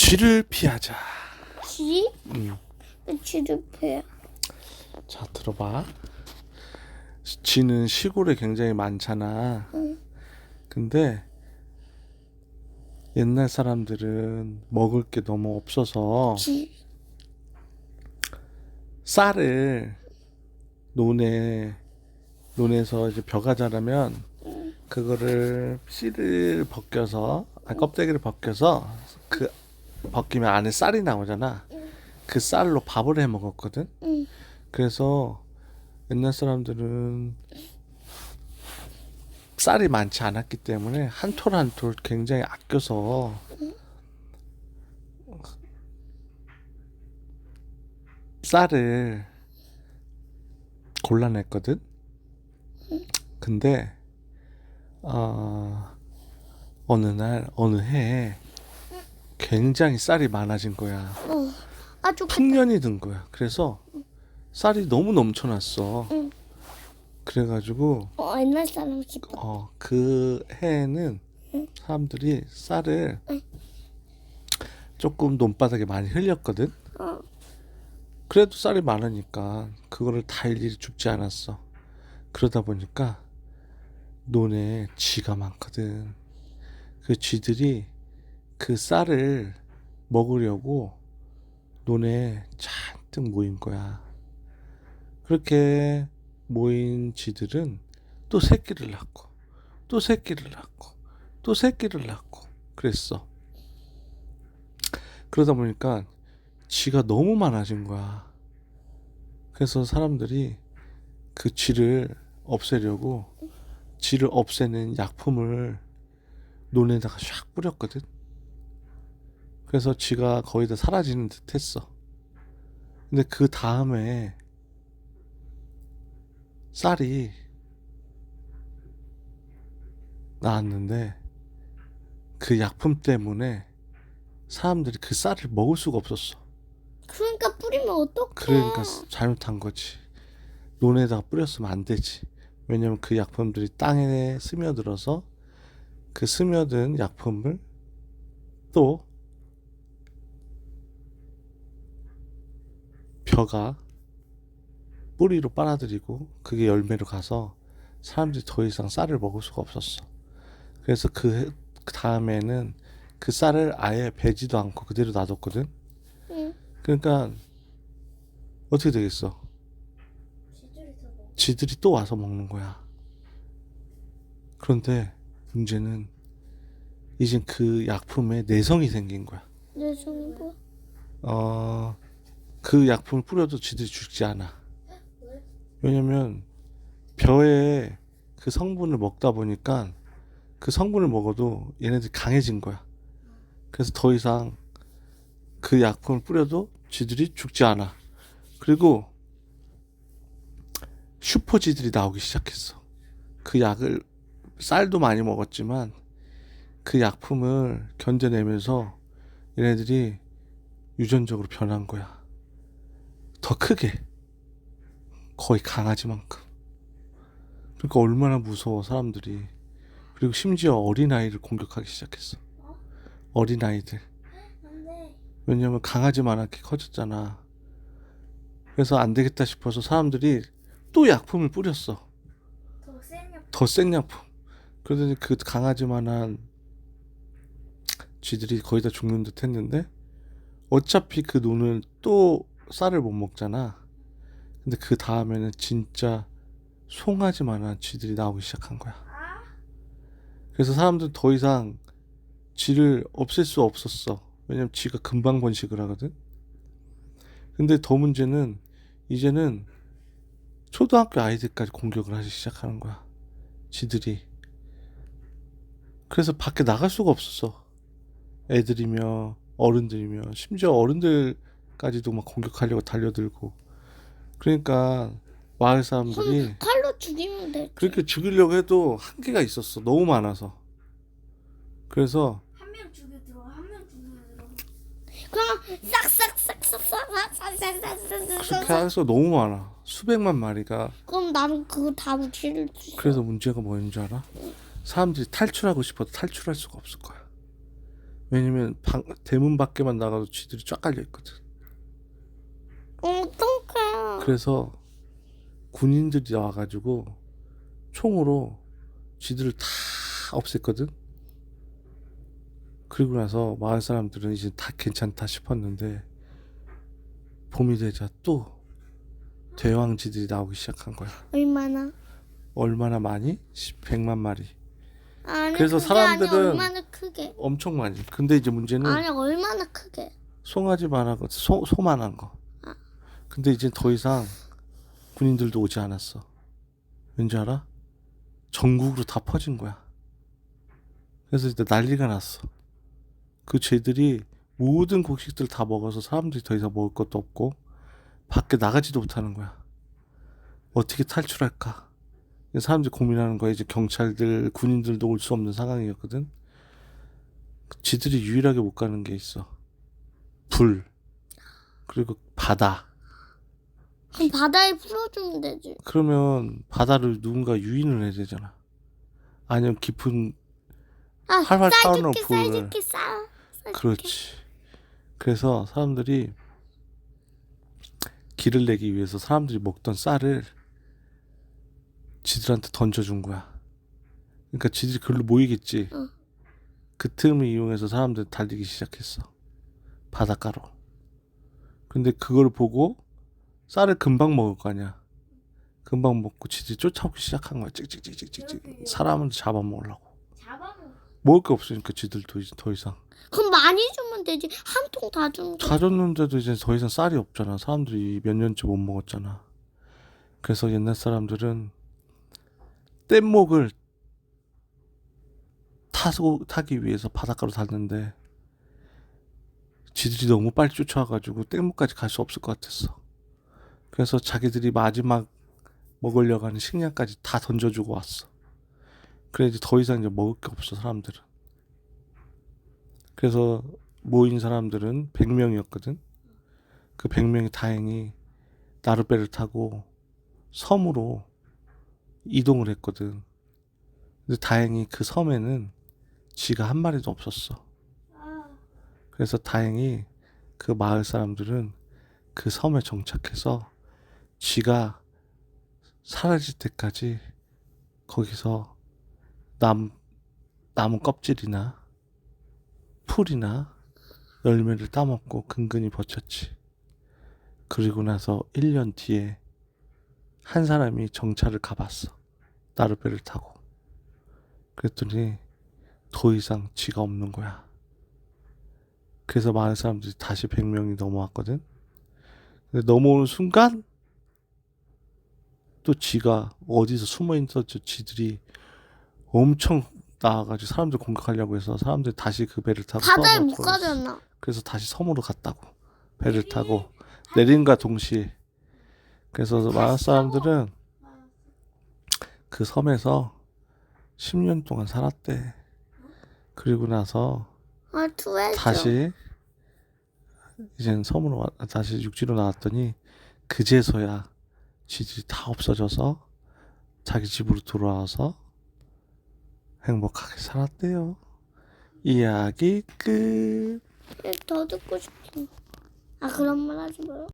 쥐를 피하자. 쥐? 음. 왜 쥐를 피해? 자, 들어봐. 쥐는 시골에 굉장히 많잖아. 응. 근데 옛날 사람들은 먹을 게 너무 없어서 쥐. 쌀을 논에서 이제 벼가 자라면 그거를 씨를 벗겨서 껍데기를 벗겨서 그 벗기면 안에 쌀이 나오잖아. 그 쌀로 밥을 해 먹었거든. 응. 그래서 옛날 사람들은 쌀이 많지 않았기 때문에 한 톨 한 톨 굉장히 아껴서 쌀을 골라냈거든. 근데 어느 날 어느 해에 굉장히 쌀이 많아진 거야. 아주 풍년이 든 거야. 그래서 쌀이 너무 넘쳐났어. 응. 그래가지고 옛날 사람 싶어. 그 해에는 사람들이 쌀을 응. 조금 논바닥에 많이 흘렸거든. 어. 그래도 쌀이 많으니까 그거를 다 일일이 줍지 않았어. 그러다 보니까 논에 쥐가 많거든. 그 쥐들이 그 쌀을 먹으려고 논에 잔뜩 모인 거야. 그렇게 모인 쥐들은 또 새끼를 낳고 또 새끼를 낳고 또 새끼를 낳고 그랬어. 그러다 보니까 쥐가 너무 많아진 거야. 그래서 사람들이 그 쥐를 없애려고 쥐를 없애는 약품을 논에다가 샥 뿌렸거든. 그래서 쥐가 거의 다 사라지는 듯 했어. 근데 그 다음에 쌀이 나왔는데 그 약품 때문에 사람들이 그 쌀을 먹을 수가 없었어. 그러니까 뿌리면 어떡해? 그러니까 잘못한 거지. 논에다가 뿌렸으면 안 되지. 왜냐면 그 약품들이 땅에 스며들어서 그 스며든 약품을 또 벼가 뿌리로 빨아들이고 그게 열매로 가서 사람들이 더 이상 쌀을 먹을 수가 없었어. 그래서 그 다음에는 그 쌀을 아예 베지도 않고 그대로 놔뒀거든. 응. 그러니까 어떻게 되겠어? 쥐들이 또 와서 먹는 거야. 그런데 문제는 이젠 그 약품에 내성이 생긴 거야. 내 손이 뭐? 그 약품을 뿌려도 쥐들이 죽지 않아. 왜냐면 벼에 그 성분을 먹다 보니까 그 성분을 먹어도 얘네들이 강해진 거야. 그래서 더 이상 그 약품을 뿌려도 쥐들이 죽지 않아. 그리고 슈퍼쥐들이 나오기 시작했어. 그 약을 쌀도 많이 먹었지만 그 약품을 견뎌내면서 얘네들이 유전적으로 변한 거야. 더 크게. 거의 강아지만큼. 그러니까 얼마나 무서워 사람들이. 그리고 심지어 어린아이를 공격하기 시작했어. 어린아이들. 왜냐면 강아지만하게 커졌잖아. 그래서 안 되겠다 싶어서 사람들이 또 약품을 뿌렸어. 더 센 약품. 그러더니 그 강아지만한 쥐들이 거의 다 죽는 듯 했는데 어차피 그 논을 또 쌀을 못 먹잖아. 근데 그 다음에는 진짜 송아지만한 쥐들이 나오기 시작한 거야. 그래서 사람들 더 이상 쥐를 없앨 수 없었어. 왜냐면 쥐가 금방 번식을 하거든. 근데 더 문제는 이제는 초등학교 아이들까지 공격을 하기 시작하는 거야. 쥐들이. 그래서 밖에 나갈 수가 없었어. 애들이며 어른들이며 심지어 어른들까지도 막 공격하려고 달려들고. 그러니까 마을 사람들이 칼로 죽이면 돼. 그렇게 죽이려고 해도 한계가 있었어. 너무 많아서. 그래서 한 명 죽여 들어, 한 명 죽여 들어. 그럼 그렇게 싹싹싹싹싹싹싹싹. 해서 너무 많아. 수백만 마리가. 그럼 나는 그거 다 묻힐 수 있어. 그래서 문제가 뭐였는 줄 알아? 사람들이 탈출하고 싶어도 탈출할 수가 없을 거야. 왜냐면 대문 밖에만 나가도 쥐들이 쫙 깔려 있거든. 어떡해. 그래서 군인들이 와가지고 총으로 쥐들을 다 없앴거든. 그리고 나서 마을 사람들은 이제 다 괜찮다 싶었는데 봄이 되자 또 대왕쥐들이 나오기 시작한 거야. 얼마나? 얼마나 많이? 100만 마리. 아니 그래서 그게 사람들은 아니 얼마나 크게. 엄청 많이. 근데 이제 문제는 아니 얼마나 크게. 송아지만한 거, 소만한 거. 근데 이제 더 이상 군인들도 오지 않았어. 왠지 알아? 전국으로 다 퍼진 거야. 그래서 이제 난리가 났어. 그 쥐들이 모든 곡식들 다 먹어서 사람들이 더 이상 먹을 것도 없고 밖에 나가지도 못하는 거야. 어떻게 탈출할까? 사람들이 고민하는 거야. 이제 경찰들, 군인들도 올 수 없는 상황이었거든. 쥐들이 유일하게 못 가는 게 있어. 불, 그리고 바다. 그럼 바다에 풀어주면 되지. 그러면 바다를 누군가 유인을 해야 되잖아. 아니면 깊은 아, 활활 타오르는 쌀죽기 불을. 쌀죽기 쌀. 그렇지. 그래서 사람들이 길을 내기 위해서 사람들이 먹던 쌀을 쥐들한테 던져준 거야. 그러니까 쥐들이 글로 모이겠지. 응. 그 틈을 이용해서 사람들이 달리기 시작했어. 바닷가로. 근데 그걸 보고 쌀을 금방 먹을 거 아니야. 금방 먹고 쥐들이 쫓아오기 시작한 거야. 찍찍찍찍찍. 사람을 잡아먹으려고. 잡아먹. 먹을 게 없으니까 쥐들도 이제 더 이상. 그럼 많이 주면 되지. 한 통 다 주면 돼. 다 줬는데도 이제 더 이상 쌀이 없잖아. 사람들이 몇 년째 못 먹었잖아. 그래서 옛날 사람들은 뗏목을 타기 위해서 바닷가로 탔는데 쥐들이 너무 빨리 쫓아와가지고 뗏목까지 갈 수 없을 것 같았어. 그래서 자기들이 마지막 먹으려고 하는 식량까지 다 던져주고 왔어. 그래 이제 더 이상 이제 먹을 게 없어 사람들은. 그래서 모인 사람들은 100명이었거든. 그 100명이 다행히 나룻배를 타고 섬으로 이동을 했거든. 근데 다행히 그 섬에는 쥐가 한 마리도 없었어. 그래서 다행히 그 마을 사람들은 그 섬에 정착해서 쥐가 사라질 때까지 거기서 나무 껍질이나 풀이나 열매를 따먹고 근근히 버텼지. 그리고 나서 1년 뒤에 한 사람이 정차를 가봤어. 나룻배를 타고. 그랬더니 더 이상 쥐가 없는 거야. 그래서 많은 사람들이 다시 100명이 넘어왔거든. 근데 넘어오는 순간 또 쥐가 어디서 숨어있던 쥐들이 엄청 나와가지고 사람들 공격하려고 해서 사람들이 다시 그 배를 타고 바다에 섬으로 못 들어갔어. 가잖아. 그래서 다시 섬으로 갔다고. 배를 타고 내린과 동시에. 그래서 마을 사람들은 그 섬에서 10년 동안 살았대. 그리고 나서 아, 투해줘. 다시 이젠 다시 육지로 나왔더니 그제서야 쥐들이 다 없어져서 자기 집으로 돌아와서 행복하게 살았대요. 이야기 끝. 더 듣고 싶어. 아, 그런 말 하지 마요.